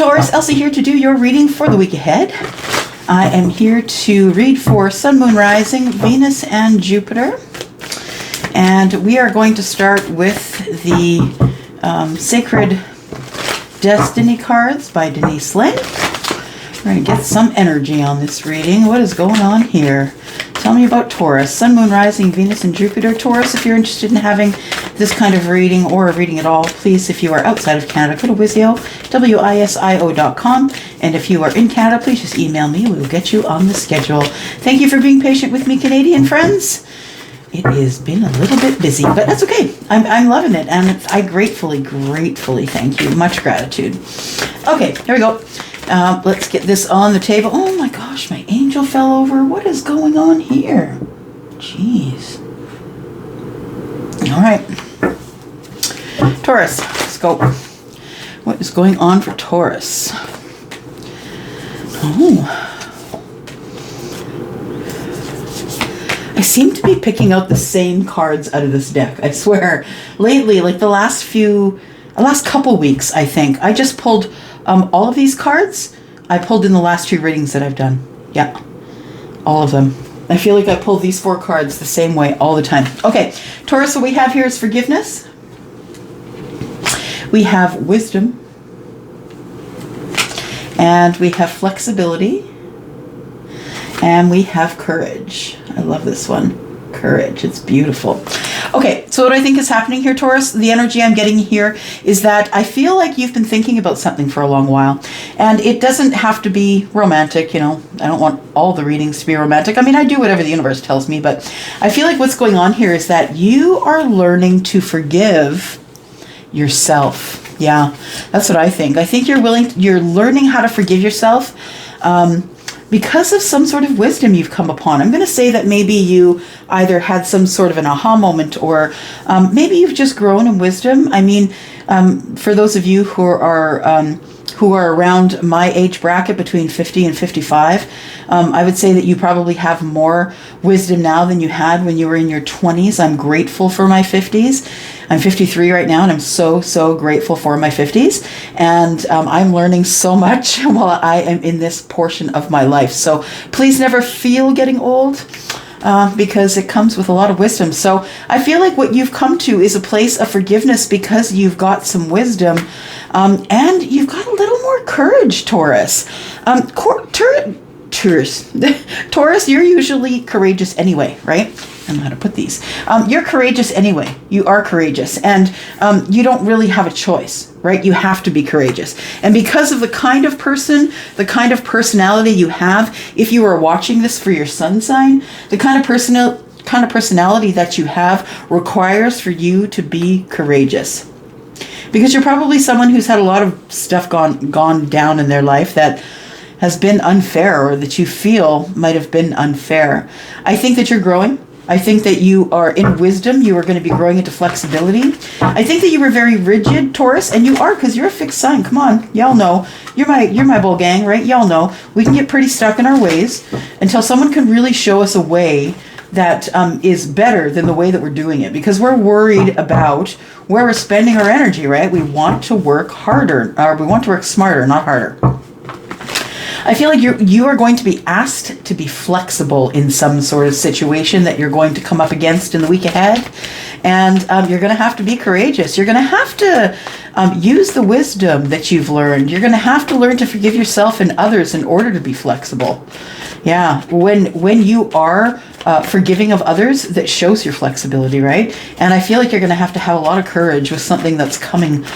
Taurus, Elsie here to do your reading for the week ahead. I am here to read for Sun, Moon, Rising, Venus, and Jupiter. And we are going to start with the Sacred Destiny cards by Denise Linn. We're going to get some energy on this reading. What is going on here? Tell me about Taurus. Sun, Moon, Rising, Venus, and Jupiter. Taurus, if you're interested in having this kind of reading or a reading at all, please, if you are outside of Canada, go to WISIO, WISIO.com. And if you are in Canada, please just email me. We will get you on the schedule. Thank you for being patient with me, Canadian friends. It has been a little bit busy, but that's okay. I'm loving it, and I gratefully thank you. Much gratitude. Okay, here we go. Let's get this on the table. Oh my gosh, my angel fell over. What is going on here? Jeez. All right. Taurus, let's go. What is going on for Taurus? Oh. I seem to be picking out the same cards out of this deck. I swear. Lately, like the last couple weeks, I think, I just pulled all of these cards. I pulled in the last two readings that I've done. Yeah, all of them. I feel like I pull these four cards the same way all the time. Okay, Taurus, what we have here is forgiveness. We have wisdom. And we have flexibility. And we have courage. I love this one. Courage. It's beautiful. Okay, so what I think is happening here, Taurus, the energy I'm getting here is that I feel like you've been thinking about something for a long while. And it doesn't have to be romantic, you know. I don't want all the readings to be romantic. I mean, I do whatever the universe tells me, but I feel like what's going on here is that you are learning to forgive yourself. Yeah, that's what I think. I think you're learning how to forgive yourself. Because of some sort of wisdom you've come upon. I'm going to say that maybe you either had some sort of an aha moment, or maybe you've just grown in wisdom. I mean, for those of you who are around my age bracket between 50 and 55, I would say that you probably have more wisdom now than you had when you were in your 20s. I'm grateful for my 50s. I'm 53 right now, and I'm so grateful for my 50s. And I'm learning so much while I am in this portion of my life. So please never feel getting old, because it comes with a lot of wisdom. So I feel like what you've come to is a place of forgiveness because you've got some wisdom, and you've got a little more courage, Taurus. Taurus, you're usually courageous anyway, right? I don't know how to put these. You're courageous anyway. You are courageous, and you don't really have a choice, right? You have to be courageous. And because of the kind of person, the kind of personality you have, if you are watching this for your sun sign, the kind of personality that you have requires for you to be courageous. Because you're probably someone who's had a lot of stuff gone down in their life that has been unfair, or that you feel might have been unfair. I think that you're growing. I think that you are in wisdom. You are going to be growing into flexibility. I think that you were very rigid, Taurus, and you are, because you're a fixed sign. Come on, y'all know. You're my bull gang, right? Y'all know. We can get pretty stuck in our ways until someone can really show us a way that is better than the way that we're doing it, because we're worried about where we're spending our energy, right? We want to work harder, or we want to work smarter, not harder. I feel like you are going to be asked to be flexible in some sort of situation that you're going to come up against in the week ahead. And you're going to have to be courageous. You're going to have to use the wisdom that you've learned. You're going to have to learn to forgive yourself and others in order to be flexible. Yeah, when you are forgiving of others, that shows your flexibility, right? And I feel like you're going to have a lot of courage with something that's coming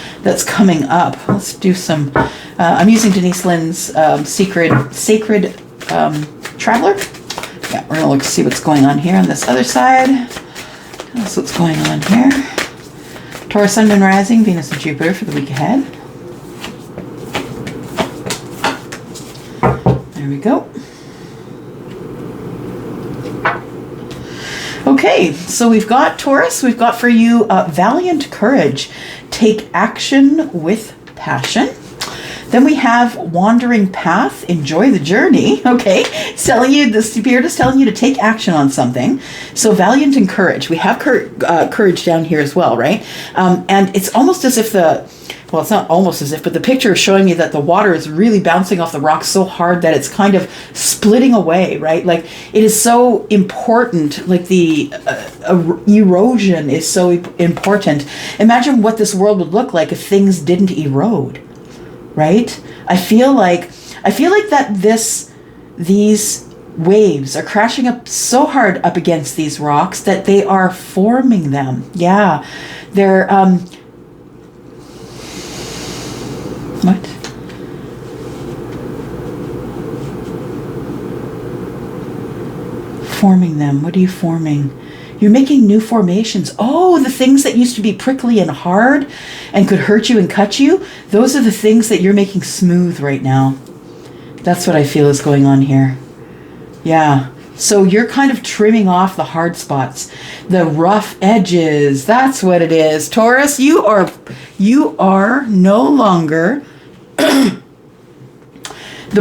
up. Let's do some. I'm using Denise Linn's Sacred Traveler. Yeah, we're going to see what's going on here on this other side. That's what's going on here. Taurus, Sun, Moon, Rising, Venus, and Jupiter for the week ahead. There we go. Okay, so we've got Taurus. We've got for you valiant courage. Take action with passion. Then we have wandering path. Enjoy the journey. Okay, it's telling you, the Spirit is telling you to take action on something. So valiant and courage. We have courage down here as well, right? And it's almost as if well, it's not almost as if, but the picture is showing me that the water is really bouncing off the rocks so hard that it's kind of splitting away, right? Like it is so important, like the erosion is so important. Imagine what this world would look like if things didn't erode, right? I feel like that these waves are crashing up so hard up against these rocks that they are forming them. Yeah, they're what? Forming them. What are you forming? You're making new formations. Oh, the things that used to be prickly and hard and could hurt you and cut you, those are the things that you're making smooth right now. That's what I feel is going on here. Yeah. So you're kind of trimming off the hard spots, the rough edges. That's what it is. Taurus, you are no longer the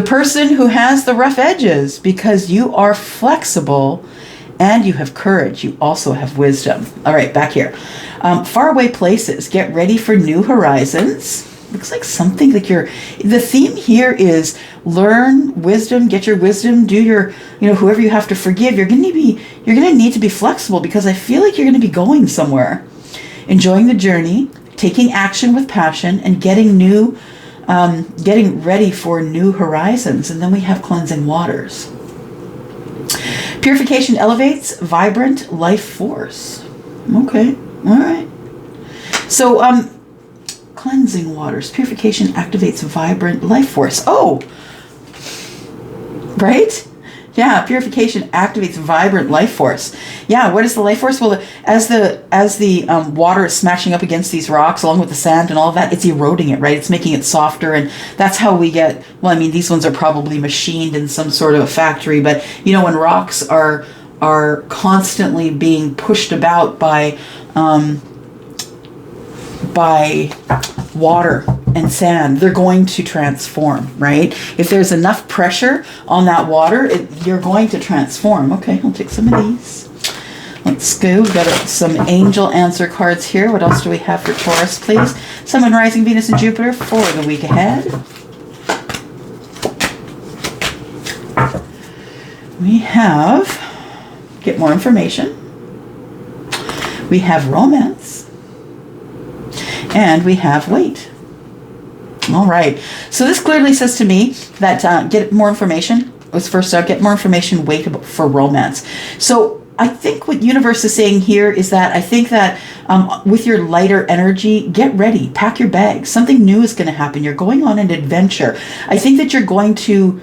person who has the rough edges, because you are flexible and you have courage. You also have wisdom. All right, back here. Faraway places. Get ready for new horizons. Looks like something like the theme here is learn wisdom, get your wisdom, do your, whoever you have to forgive. You're going to need to be flexible, because I feel like you're going to be going somewhere. Enjoying the journey, taking action with passion, and getting ready for new horizons. And then we have cleansing waters. Purification elevates vibrant life force. Okay, all right. So, cleansing waters. Purification activates vibrant life force. Oh, right? Yeah, purification activates vibrant life force. Yeah, what is the life force? Well, as the water is smashing up against these rocks, along with the sand and all of that, it's eroding it, right? It's making it softer, and that's how we get. Well, I mean, these ones are probably machined in some sort of a factory, but when rocks are constantly being pushed about by water and sand, they're going to transform, right? If there's enough pressure on that water, you're going to transform. Okay, I'll take some of these. Let's go. We've got some angel answer cards here. What else do we have for Taurus, please? Sun, Moon, Rising, Venus, and Jupiter for the week ahead. We have, get more information. We have romance. And we have wait. All right. So this clearly says to me that get more information. Let's first start, get more information, wait for romance. So I think what universe is saying here is that I think that with your lighter energy, get ready, pack your bags. Something new is going to happen. You're going on an adventure. I think that you're going to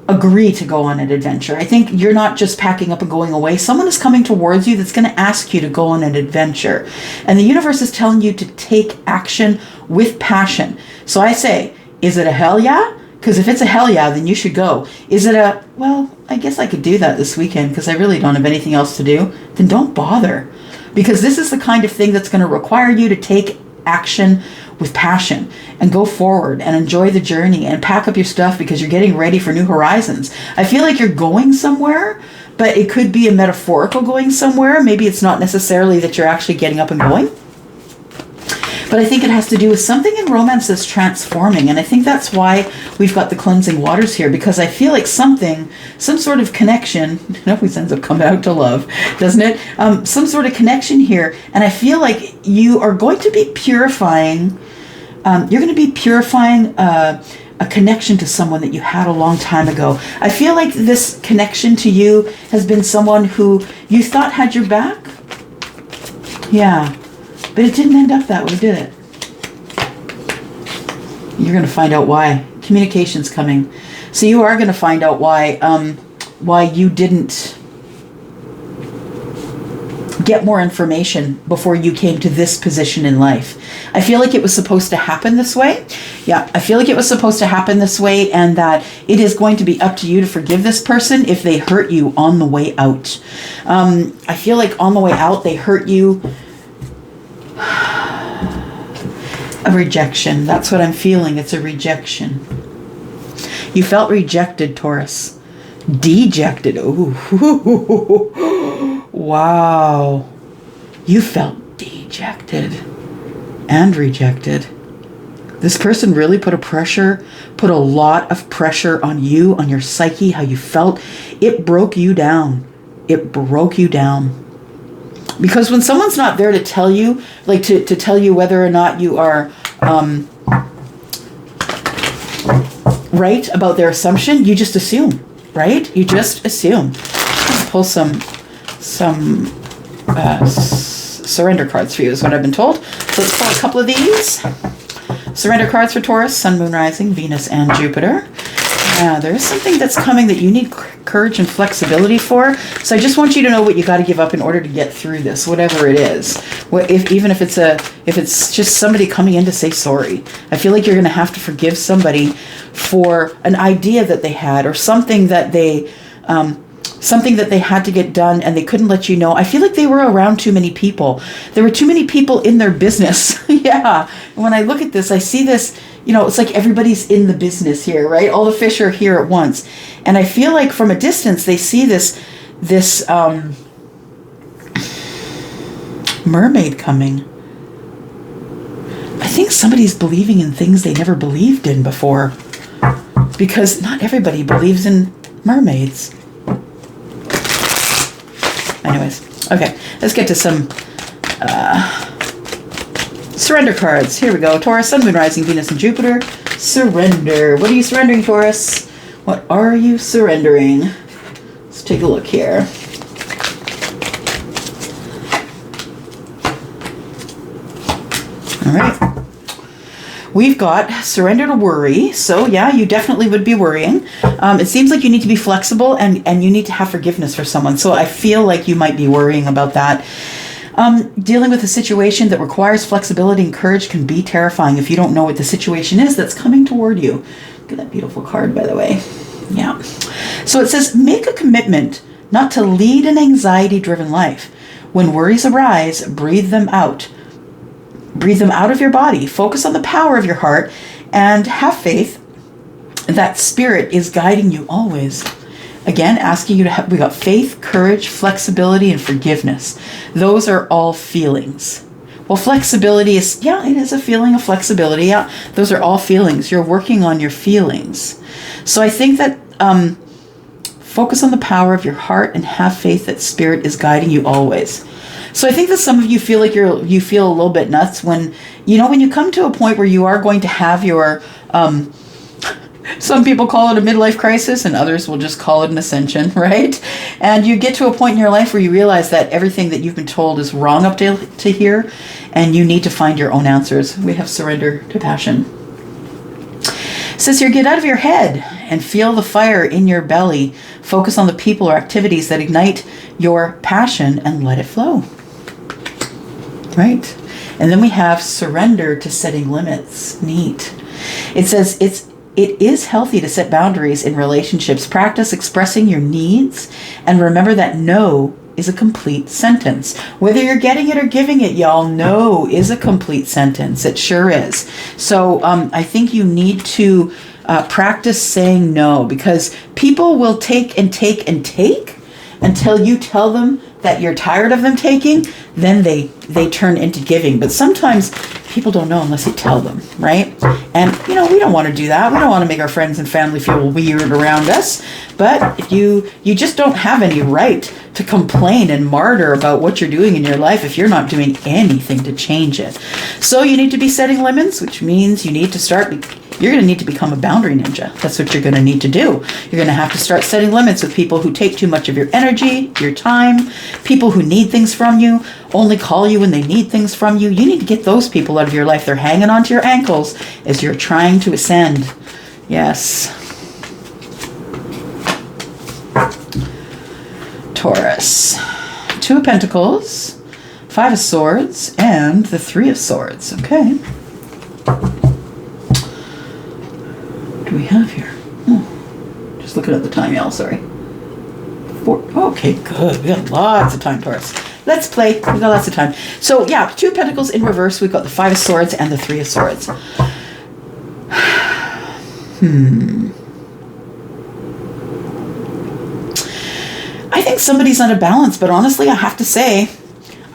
agree to go on an adventure. I think you're not just packing up and going away. Someone is coming towards you that's going to ask you to go on an adventure. And the universe is telling you to take action with passion. So I say, is it a hell yeah? Because if it's a hell yeah, then you should go. Is it a, well, I guess I could do that this weekend because I really don't have anything else to do? Then don't bother. Because this is the kind of thing that's going to require you to take action with passion and go forward and enjoy the journey and pack up your stuff because you're getting ready for new horizons. I feel like you're going somewhere, but it could be a metaphorical going somewhere. Maybe it's not necessarily that you're actually getting up and going. But I think it has to do with something in romance that's transforming. And I think that's why we've got the cleansing waters here, because I feel like some sort of connection, it always ends up coming out to love, doesn't it? Some sort of connection here. And I feel like you are going to be purifying, a connection to someone that you had a long time ago. I feel like this connection to you has been someone who you thought had your back. Yeah. But it didn't end up that way, did it? You're going to find out why. Communication's coming. So you are going to find out why you didn't get more information before you came to this position in life. I feel like it was supposed to happen this way. Yeah, I feel like it was supposed to happen this way, and that it is going to be up to you to forgive this person if they hurt you on the way out. I feel like on the way out, they hurt you. A rejection. That's what I'm feeling. It's a rejection. You felt rejected, Taurus. Dejected. Ooh. Wow. You felt dejected and rejected. This person really put a lot of pressure on you, on your psyche, how you felt. It broke you down. It broke you down. Because when someone's not there to tell you, like to tell you whether or not you are right about their assumption, you just assume, right? You just assume. Let's pull some surrender cards for you is what I've been told. So let's pull a couple of these. Surrender cards for Taurus, Sun, Moon, Rising, Venus, and Jupiter. There is something that's coming that you need courage and flexibility for. So I just want you to know what you got to give up in order to get through this, whatever it is. Even if it's just somebody coming in to say sorry. I feel like you're going to have to forgive somebody for an idea that they had, or something that they had to get done and they couldn't let you know. I feel like they were around too many people. There were too many people in their business. Yeah. When I look at this, I see this, it's like everybody's in the business here, right? All the fish are here at once. And I feel like from a distance, they see this mermaid coming. I think somebody's believing in things they never believed in before, because not everybody believes in mermaids. Anyways, okay, let's get to some surrender cards. Here we go. Taurus, Sun, Moon, Rising, Venus, and Jupiter. Surrender. What are you surrendering, Taurus? What are you surrendering? Let's take a look here. All right. We've got surrender to worry. So yeah, you definitely would be worrying. It seems like you need to be flexible and you need to have forgiveness for someone. So I feel like you might be worrying about that. Dealing with a situation that requires flexibility and courage can be terrifying if you don't know what the situation is that's coming toward you. Look at that beautiful card, by the way. Yeah. So it says, make a commitment not to lead an anxiety-driven life. When worries arise, breathe them out. Breathe them out of your body. Focus on the power of your heart and have faith that spirit is guiding you always. Again, asking you to have, we got faith, courage, flexibility, and forgiveness. Those are all feelings. Well, flexibility is, yeah, it is a feeling of flexibility. Yeah, those are all feelings. You're working on your feelings. So I think that focus on the power of your heart and have faith that spirit is guiding you always. So I think that some of you feel like you feel a little bit nuts when you come to a point where you are going to have your, some people call it a midlife crisis and others will just call it an ascension, right? And you get to a point in your life where you realize that everything that you've been told is wrong up to here, and you need to find your own answers. We have surrender to passion. It says here, get out of your head and feel the fire in your belly. Focus on the people or activities that ignite your passion and let it flow. Right? And then we have surrender to setting limits. Neat. It says it is healthy to set boundaries in relationships. Practice expressing your needs and remember that no is a complete sentence. Whether you're getting it or giving it, y'all, no is a complete sentence. It sure is. So I think you need to practice saying no, because people will take and take and take until you tell them that you're tired of them taking, then they turn into giving. But sometimes people don't know unless you tell them, right? And, we don't want to do that. We don't want to make our friends and family feel weird around us. But if you just don't have any right to complain and martyr about what you're doing in your life if you're not doing anything to change it. So you need to be setting limits, which means you need to you're going to need to become a boundary ninja. That's what you're going to need to do. You're going to have to start setting limits with people who take too much of your energy, your time, people who need things from you, only call you when they need things from you. You need to get those people out of your life. They're hanging onto your ankles as you're trying to ascend. Yes. Taurus. 2 of Pentacles, 5 of Swords, and the 3 of Swords. Okay. What do we have here? Just looking at the time, y'all. Sorry. 4. Okay, good. We got lots of time, Taurus. Let's play. We got lots of time. So yeah, 2 of Pentacles in reverse. We've got the 5 of Swords and the 3 of Swords. I think somebody's out of balance, but honestly, I have to say,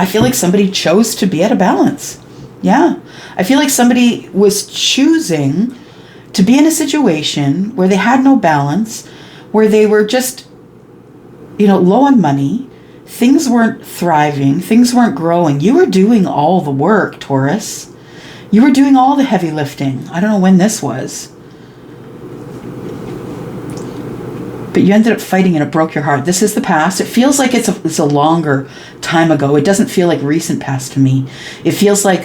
I feel like somebody chose to be out of balance. Yeah. I feel like somebody was choosing to be in a situation where they had no balance, where they were just, low on money. Things weren't thriving. Things weren't growing. You were doing all the work, Taurus. You were doing all the heavy lifting. I don't know when this was. But you ended up fighting and it broke your heart. This is the past. It feels like it's a longer time ago. It doesn't feel like recent past to me. It feels like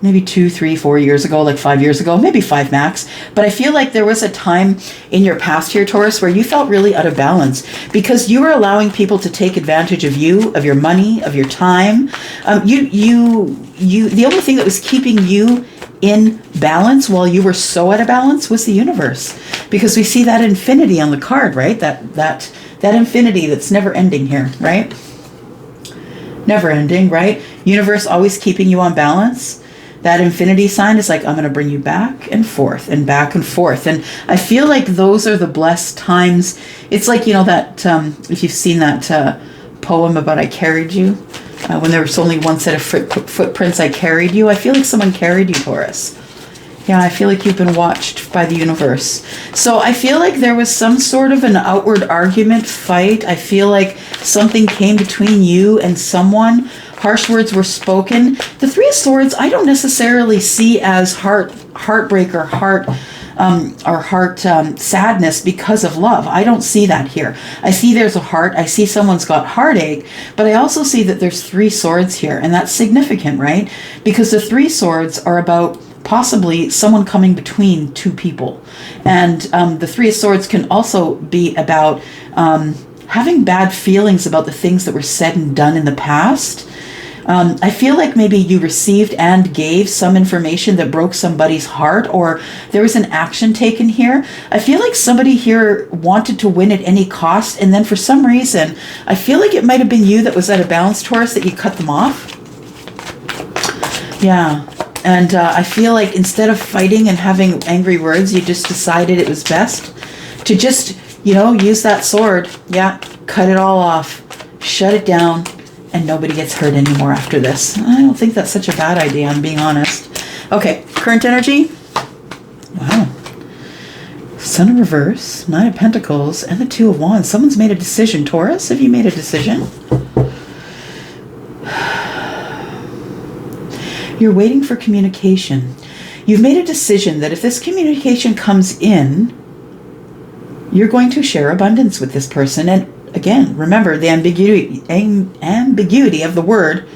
maybe 2, 3, 4 years ago, like 5 years ago, maybe 5 max. But I feel like there was a time in your past here, Taurus, where you felt really out of balance because you were allowing people to take advantage of you, of your money, of your time. The only thing that was keeping you in balance while you were so out of balance was the universe, because we see that infinity on the card, right? That infinity that's never ending here, right? Never ending, right? Universe always keeping you on balance. That infinity sign is like, I'm going to bring you back and forth and back and forth. And I feel like those are the blessed times. It's like, that, if you've seen that poem about I carried you, when there was only one set of footprints, I carried you. I feel like someone carried you, Taurus. Yeah, I feel like you've been watched by the universe. So I feel like there was some sort of an outward argument, fight. I feel like something came between you and someone. Harsh words were spoken. The Three of Swords, I don't necessarily see as heartbreak or heart sadness because of love. I don't see that here. I see there's a heart. I see someone's got heartache, but I also see that there's 3 swords here, and that's significant, right? Because the 3 swords are about possibly someone coming between 2 people. And the 3 of Swords can also be about having bad feelings about the things that were said and done in the past. I feel like maybe you received and gave some information that broke somebody's heart, or there was an action taken here. I feel like somebody here wanted to win at any cost, and then for some reason, I feel like it might have been you that was out of balance, Taurus, that you cut them off. Yeah. And I feel like instead of fighting and having angry words, you just decided it was best to just, use that sword. Yeah, cut it all off, shut it down, and nobody gets hurt anymore after this. I don't think that's such a bad idea, I'm being honest. Okay, current energy. Wow. Sun in reverse, 9 of Pentacles, and the 2 of Wands. Someone's made a decision. Taurus, have you made a decision? You're waiting for communication. You've made a decision that if this communication comes in, you're going to share abundance with this person. And again, remember the ambiguity of the word.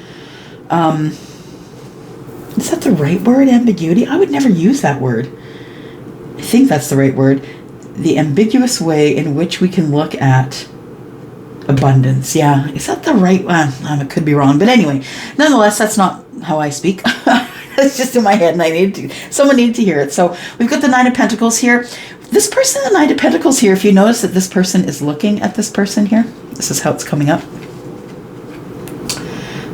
Is that the right word, ambiguity? I would never use that word. I think that's the right word. The ambiguous way in which we can look at abundance. Yeah, is that the right one? I could be wrong. But anyway, nonetheless, that's not how I speak. It's just in my head, and someone needed to hear it. So we've got the 9 of Pentacles here. This person, the 9 of Pentacles here, if you notice that this person is looking at this person here, this is how it's coming up.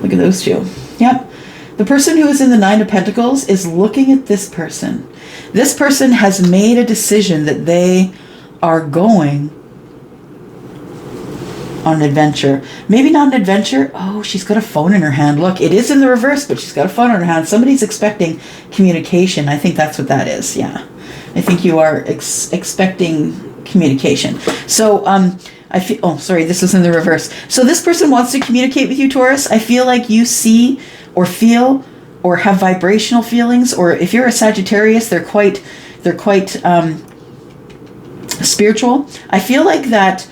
Look at those 2. Yep. The person who is in the 9 of Pentacles is looking at this person. This person has made a decision that they are going on an adventure. Maybe not an adventure. Oh, she's got a phone in her hand. Look, it is in the reverse, but she's got a phone in her hand. Somebody's expecting communication. I think that's what that is. Yeah. I think you are expecting communication. So, I feel, oh, sorry, this was in the reverse. So this person wants to communicate with you, Taurus. I feel like you see or feel or have vibrational feelings, or if you're a Sagittarius, they're quite spiritual. I feel like that,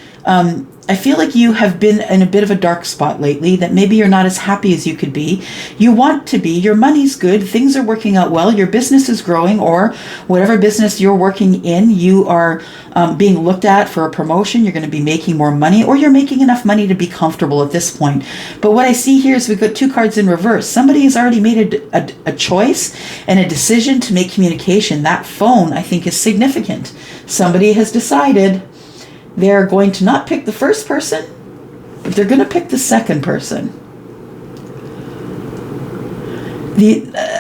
I feel like you have been in a bit of a dark spot lately, that maybe you're not as happy as you could be. You want to be. Your money's good. Things are working out well. Your business is growing, or whatever business you're working in, you are being looked at for a promotion. You're going to be making more money, or you're making enough money to be comfortable at this point. But what I see here is we've got 2 cards in reverse. Somebody has already made a choice and a decision to make communication. That phone, I think, is significant. Somebody has decided they're going to not pick the first person, but they're going to pick the second person.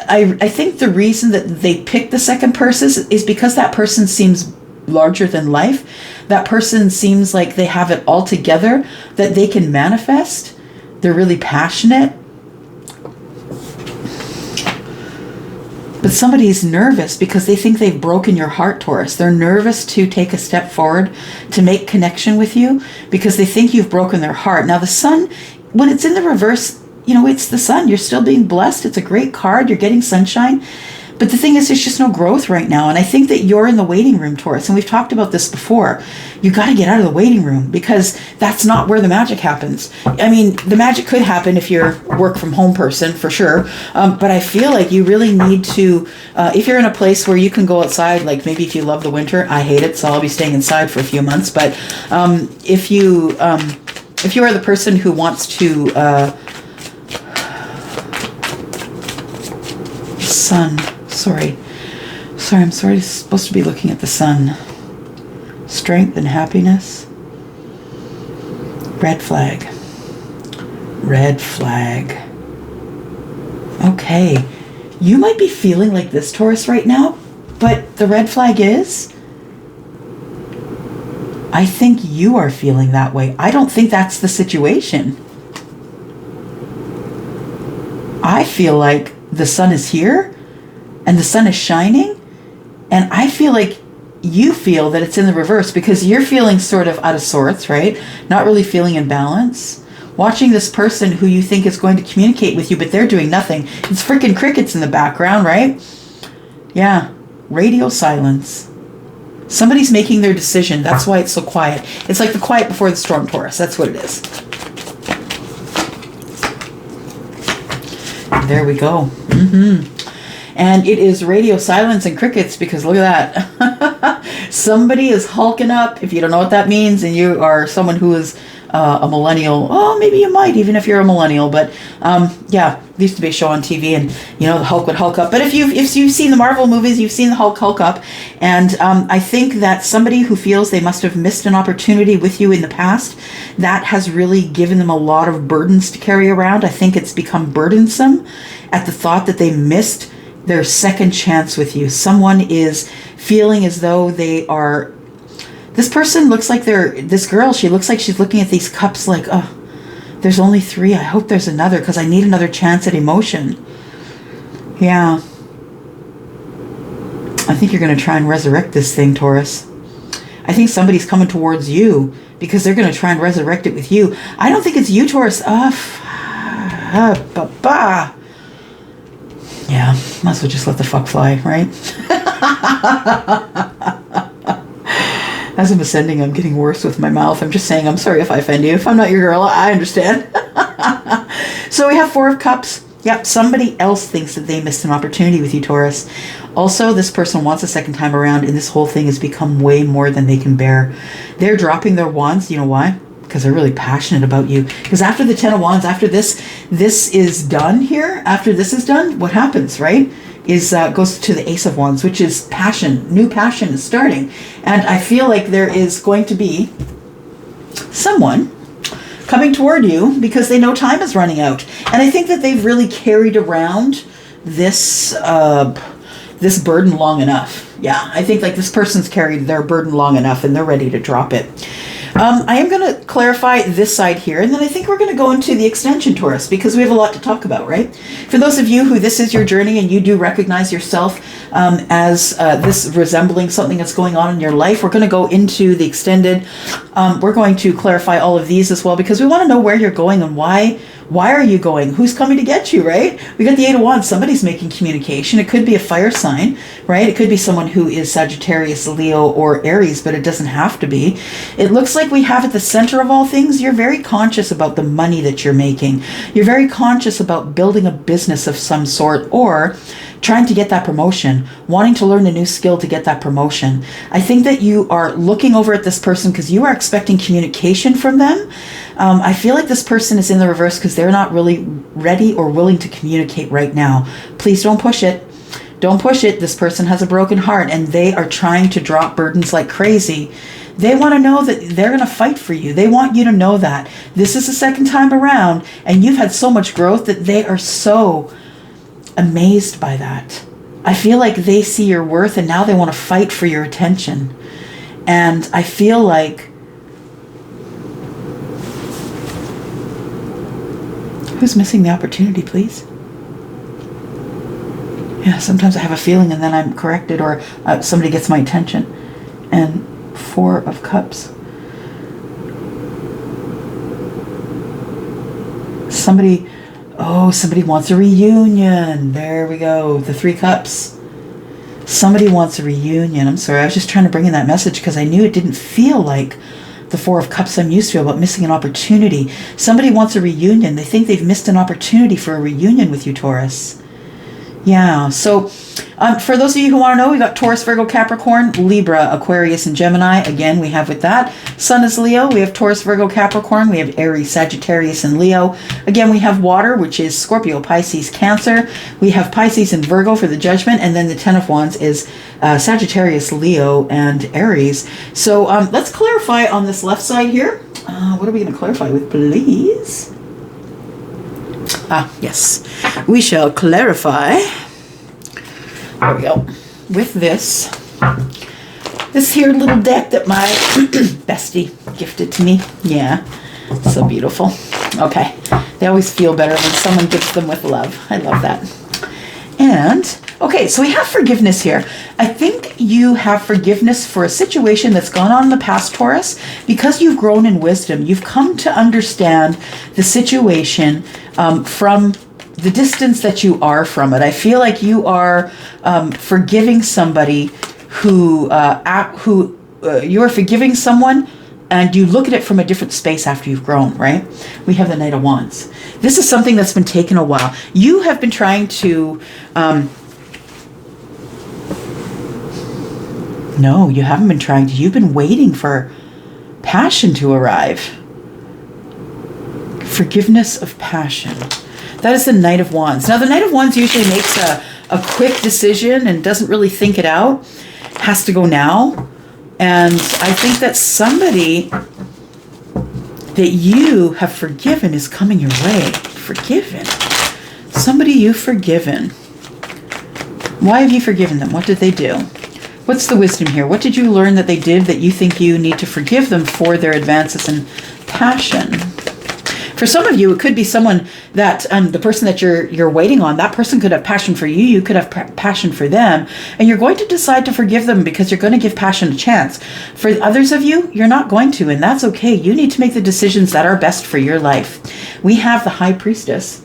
I think the reason that they pick the second person is because that person seems larger than life. That person seems like they have it all together, that they can manifest. They're really passionate. But somebody's nervous because they think they've broken your heart, Taurus. They're nervous to take a step forward, to make connection with you, because they think you've broken their heart. Now, the sun, when it's in the reverse, you know, it's the sun. You're still being blessed. It's a great card. You're getting sunshine. But the thing is, there's just no growth right now. And I think that you're in the waiting room, Taurus. And we've talked about this before. You got to get out of the waiting room, because that's not where the magic happens. I mean, the magic could happen if you're a work from home person, for sure. But I feel like you really need to, if you're in a place where you can go outside, like maybe if you love the winter, I hate it, so I'll be staying inside for a few months. But if you are the person who wants to, sun. Sorry, I'm supposed to be looking at the sun. Strength and happiness. Red flag. Red flag. Okay. You might be feeling like this, Taurus, right now, but the red flag is, I think you are feeling that way. I don't think that's the situation. I feel like the sun is here, and the sun is shining, and I feel like you feel that it's in the reverse, because you're feeling sort of out of sorts, right? Not really feeling in balance. Watching this person who you think is going to communicate with you, but they're doing nothing. It's freaking crickets in the background, right? Yeah, radio silence. Somebody's making their decision. That's why it's so quiet. It's like the quiet before the storm, Taurus. That's what it is. There we go. And it is radio silence and crickets, because look at that. Somebody is hulking up. If you don't know what that means, and you are someone who is a millennial, oh, maybe you might, even if you're a millennial. But yeah, there used to be a show on TV, and you know, the Hulk would hulk up. But if you've seen the Marvel movies, you've seen the Hulk up. And I think that somebody who feels they must have missed an opportunity with you in the past, that has really given them a lot of burdens to carry around. I think it's become burdensome at the thought that they missed their second chance with you. Someone is feeling as though they are, this person looks like this girl, she looks like she's looking at these cups like, oh, there's only 3. I hope there's another, because I need another chance at emotion. Yeah. I think you're going to try and resurrect this thing, Taurus. I think somebody's coming towards you, because they're going to try and resurrect it with you. I don't think it's you, Taurus. Yeah, might as well just let the fuck fly, right? As I'm ascending, I'm getting worse with my mouth. I'm just saying, I'm sorry if I offend you. If I'm not your girl, I understand. So we have 4 of Cups. Yep, somebody else thinks that they missed an opportunity with you, Taurus. Also, this person wants a second time around, and this whole thing has become way more than they can bear. They're dropping their wands. You know why? Because they're really passionate about you. Because after the 10 of Wands, after this is done here, after this is done, what happens, right? Is goes to the Ace of Wands, which is passion. New passion is starting. And I feel like there is going to be someone coming toward you because they know time is running out. And I think that they've really carried around this this burden long enough. Yeah, I think like this person's carried their burden long enough and they're ready to drop it. I am going to clarify this side here, and then I think we're going to go into the extension, Taurus, because we have a lot to talk about, right? For those of you who this is your journey and you do recognize yourself as this resembling something that's going on in your life, we're going to go into the extended. We're going to clarify all of these as well, because we want to know where you're going and why. Why are you going? Who's coming to get you, right? We got the 8 of Wands. Somebody's making communication. It could be a fire sign, right? It could be someone who is Sagittarius, Leo, or Aries, but it doesn't have to be. It looks like we have at the center of all things, you're very conscious about the money that you're making. You're very conscious about building a business of some sort, or trying to get that promotion, wanting to learn a new skill to get that promotion. I think that you are looking over at this person because you are expecting communication from them. I feel like this person is in the reverse because they're not really ready or willing to communicate right now. Please don't push it. Don't push it. This person has a broken heart and they are trying to drop burdens like crazy. They want to know that they're going to fight for you. They want you to know that this is the second time around and you've had so much growth that they are so amazed by that. I feel like they see your worth and now they want to fight for your attention. And I feel like, who's missing the opportunity, please? Yeah, sometimes I have a feeling and then I'm corrected, or somebody gets my attention. And 4 of Cups. Somebody wants a reunion. There we go. The 3 Cups. Somebody wants a reunion. I'm sorry, I was just trying to bring in that message because I knew it didn't feel like the 4 of Cups I'm used to, about missing an opportunity. Somebody wants a reunion. They think they've missed an opportunity for a reunion with you, Taurus. Yeah, so for those of you who want to know, we got Taurus, Virgo, Capricorn, Libra, Aquarius, and Gemini. Again, we have with that. Sun is Leo. We have Taurus, Virgo, Capricorn. We have Aries, Sagittarius, and Leo. Again, we have water, which is Scorpio, Pisces, Cancer. We have Pisces and Virgo for the Judgment. And then the 10 of Wands is Sagittarius, Leo, and Aries. So let's clarify on this left side here. What are we going to clarify with, please? Yes, we shall clarify. There we go. With this here little deck that my bestie gifted to me. Yeah, so beautiful. Okay, they always feel better when someone gives them with love. I love that. And, okay, so we have forgiveness here. I think you have forgiveness for a situation that's gone on in the past, Taurus. Because you've grown in wisdom, you've come to understand the situation from the distance that you are from it. I feel like you are forgiving somebody who you are forgiving someone, and you look at it from a different space after you've grown, right? We have the Knight of Wands. This is something that's been taking a while. You have been trying to... no, you haven't been trying to. You've been waiting for passion to arrive. Forgiveness of passion. That is the Knight of Wands. Now, the Knight of Wands usually makes a quick decision and doesn't really think it out. Has to go now. And I think that somebody that you have forgiven is coming your way. Forgiven. Somebody you've forgiven. Why have you forgiven them? What did they do? What's the wisdom here? What did you learn that they did that you think you need to forgive them for their advances in passion? For some of you, it could be someone that the person that you're waiting on, that person could have passion for you. You could have passion for them. And you're going to decide to forgive them because you're going to give passion a chance. For others of you, you're not going to, and that's okay. You need to make the decisions that are best for your life. We have the High Priestess.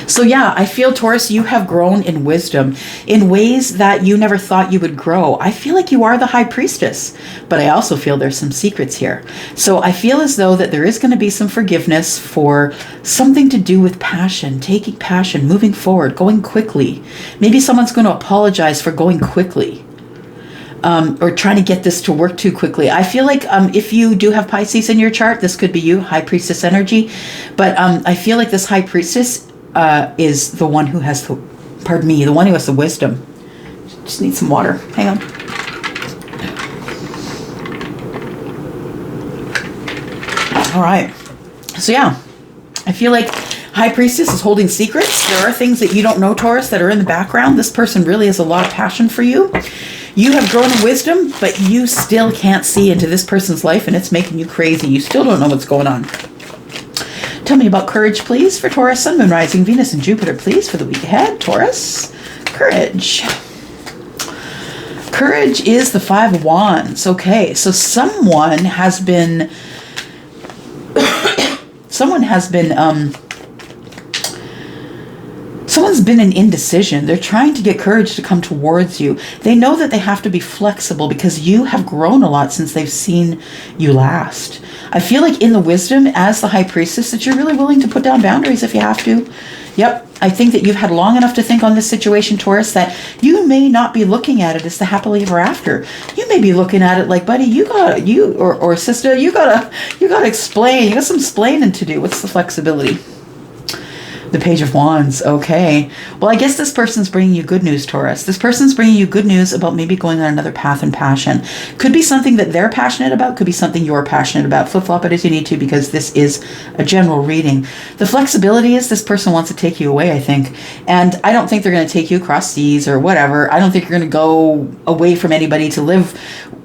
So yeah, I feel, Taurus, you have grown in wisdom in ways that you never thought you would grow. I feel like you are the High Priestess, but I also feel there's some secrets here. So I feel as though that there is going to be some forgiveness for something to do with passion, taking passion, moving forward, going quickly. Maybe someone's going to apologize for going quickly. Or trying to get this to work too quickly. I feel like if you do have Pisces in your chart, this could be you, High Priestess energy. But I feel like this High Priestess is the one who has the, the one who has the wisdom. Just need some water. Hang on. All right. So yeah, I feel like High Priestess is holding secrets. There are things that you don't know, Taurus, that are in the background. This person really has a lot of passion for you. You have grown in wisdom, but you still can't see into this person's life, and it's making you crazy. You still don't know what's going on. Tell me about courage, please, for Taurus, Sun, Moon, Rising, Venus, and Jupiter, please, for the week ahead. Taurus, courage. Courage is the 5 of Wands. Okay, so someone has been someone's been in indecision. They're trying to get courage to come towards you. They know that they have to be flexible because you have grown a lot since they've seen you last. I feel like in the wisdom as the High Priestess that you're really willing to put down boundaries if you have to. Yep, I think that you've had long enough to think on this situation, Taurus, that you may not be looking at it as the happily ever after. You may be looking at it like, buddy, or sister, you gotta explain. You got some explaining to do. What's the flexibility? The Page of Wands. Okay. Well, I guess this person's bringing you good news, Taurus. This person's bringing you good news about maybe going on another path in passion. Could be something that they're passionate about. Could be something you're passionate about. Flip-flop it as you need to because this is a general reading. The flexibility is this person wants to take you away, I think. And I don't think they're going to take you across seas or whatever. I don't think you're going to go away from anybody to live,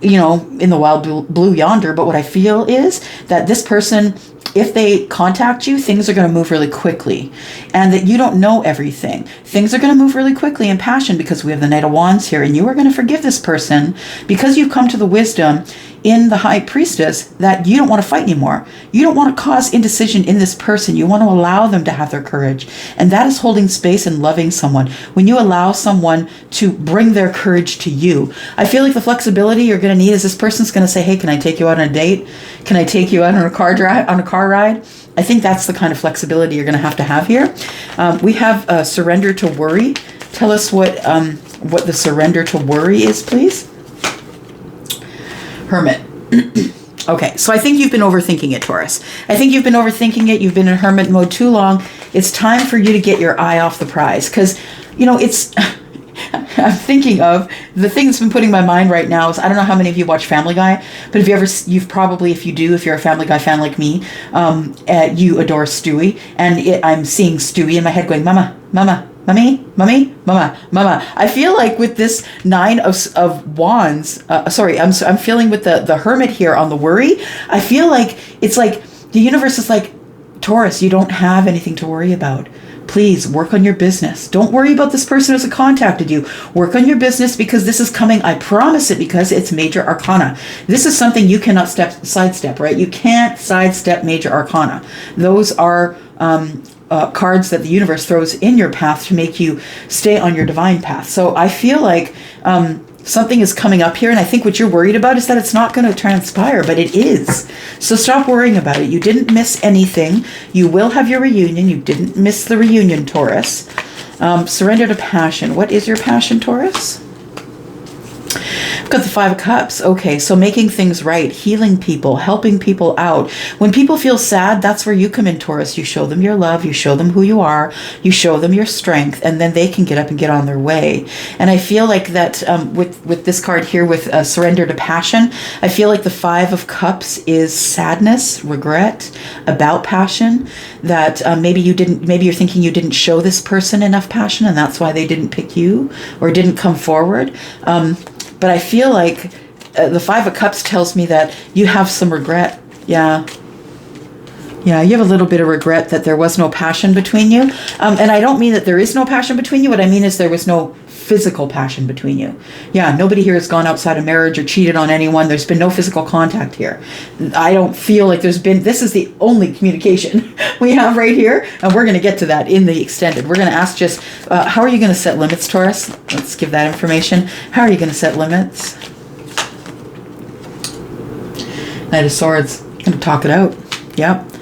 in the wild blue yonder. But what I feel is that this person if they contact you, things are going to move really quickly, and that you don't know everything. Things are going to move really quickly in passion because we have the Knight of Wands here, and you are going to forgive this person because you've come to the wisdom in the High Priestess that you don't want to fight anymore. You don't want to cause indecision in this person. You want to allow them to have their courage. And that is holding space and loving someone. When you allow someone to bring their courage to you, I feel like the flexibility you're going to need is this person's going to say, hey, can I take you out on a date? Can I take you out on a car ride? I think that's the kind of flexibility you're going to have here. We have surrender to worry. Tell us what the surrender to worry is, please. Hermit. Okay, so I think you've been overthinking it, Taurus. I think you've been overthinking it. You've been in hermit mode too long. It's time for you to get your eye off the prize, because, you know, it's... I'm thinking of the thing that's been putting my mind right now is, I don't know how many of you watch Family Guy, but if you've probably, if you do, if you're a Family Guy fan like me, you adore Stewie, and I'm seeing Stewie in my head going, mama, mama, mommy, mommy, mama, mama. I feel like with this Nine of Wands, I'm feeling with the Hermit here on the worry, I feel like it's like the universe is like, Taurus, you don't have anything to worry about. Please work on your business. Don't worry about this person who's contacted you. Work on your business because this is coming. I promise it, because it's major arcana. This is something you cannot sidestep, right? You can't sidestep major arcana. Those are cards that the universe throws in your path to make you stay on your divine path. So I feel like something is coming up here, and I think what you're worried about is that it's not going to transpire, but it is. So stop worrying about it. You didn't miss anything. You will have your reunion. You didn't miss the reunion, Taurus. Surrender to passion. What is your passion, Taurus? I've got the Five of Cups. Okay, so making things right, healing people, helping people out. When people feel sad, that's where you come in, Taurus. You show them your love, you show them who you are, you show them your strength, and then they can get up and get on their way. And I feel like that with this card here, with surrender to passion, I feel like the Five of Cups is sadness, regret about passion, that maybe you're thinking you didn't show this person enough passion, and that's why they didn't pick you or didn't come forward. But I feel like the Five of Cups tells me that you have some regret. Yeah, you have a little bit of regret that there was no passion between you. And I don't mean that there is no passion between you. What I mean is there was no physical passion between you. Yeah, nobody here has gone outside of marriage or cheated on anyone. There's been no physical contact here. I don't feel like this is the only communication we have right here. And we're going to get to that in the extended. We're going to ask just, how are you going to set limits, Taurus? Let's give that information. How are you going to set limits? Knight of Swords. Going to talk it out. Yep.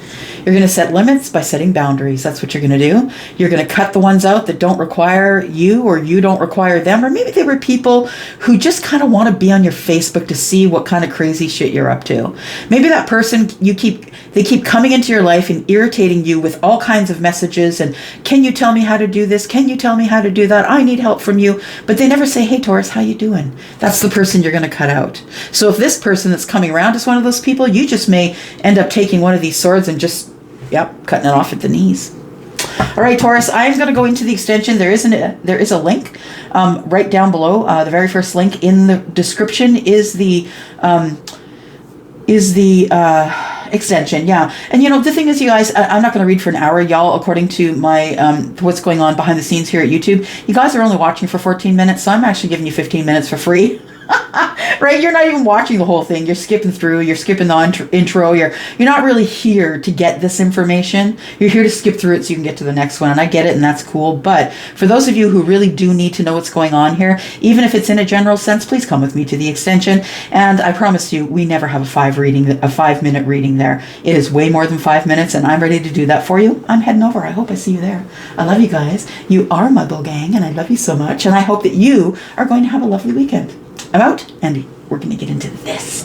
You're going to set limits by setting boundaries. That's what you're going to do. You're going to cut the ones out that don't require you, or you don't require them. Or maybe they were people who just kind of want to be on your Facebook to see what kind of crazy shit you're up to. Maybe that person, they keep coming into your life and irritating you with all kinds of messages. And can you tell me how to do this? Can you tell me how to do that? I need help from you. But they never say, hey, Taurus, how you doing? That's the person you're going to cut out. So if this person that's coming around is one of those people, you just may end up taking one of these swords and just cutting it off at the knees. All right, Taurus, I'm going to go into the extension. There is a link right down below. The very first link in the description is the extension. Yeah. And the thing is, you guys, I'm not going to read for an hour, y'all, according to my what's going on behind the scenes here at YouTube. You guys are only watching for 14 minutes, so I'm actually giving you 15 minutes for free. Right? You're not even watching the whole thing. You're skipping through. You're skipping the intro. You're not really here to get this information. You're here to skip through it so you can get to the next one. And I get it, and that's cool. But for those of you who really do need to know what's going on here, even if it's in a general sense, please come with me to the extension. And I promise you, we never have a 5-minute reading there. It is way more than 5 minutes, and I'm ready to do that for you. I'm heading over. I hope I see you there. I love you guys. You are my Bull Gang, and I love you so much. And I hope that you are going to have a lovely weekend. I'm out, and we're going to get into this.